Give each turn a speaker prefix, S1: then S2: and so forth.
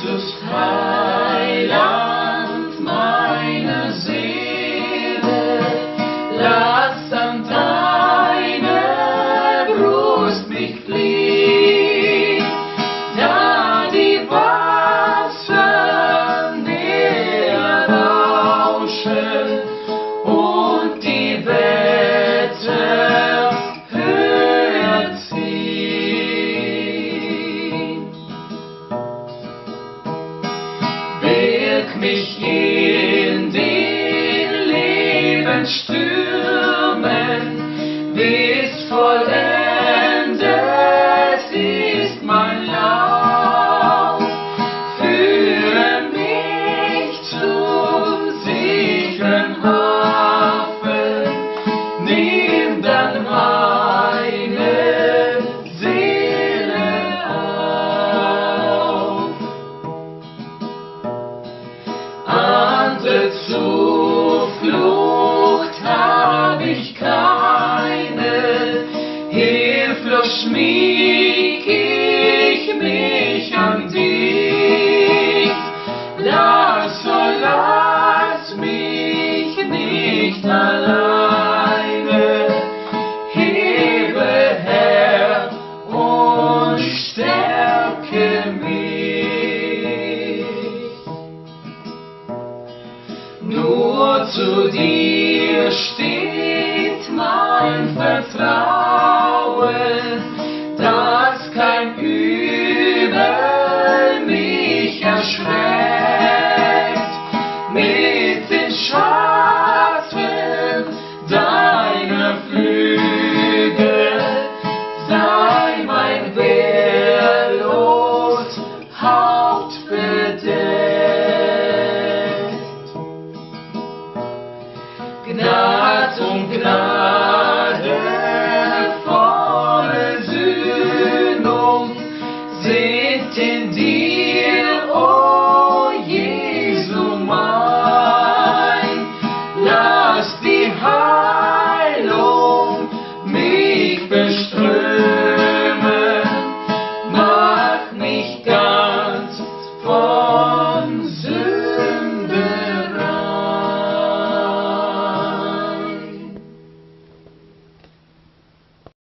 S1: Jesus, Heiland meiner Seele, lass an deiner Brust mich fliehen, da die Wasser näher rauschen und die Wetter höher ziehen. Birg mich in den Lebensstürmen, bis vollendet ist mein Lauf. Führe mich zum sicheren Hafen, nimm dann meine Seele auf. Andere Zuflucht hab ich keine, hilflos schmieg ich mich an dich. Verlass mich nicht alleine, hebe Herr und stärke mich. Nur zu dir steht mein Vertrauen, dass kein Übel mich erschreckt. Mit den Schatten deiner Flügel sei mein wehrlos Haupt bedeckt. Gnad um Gnade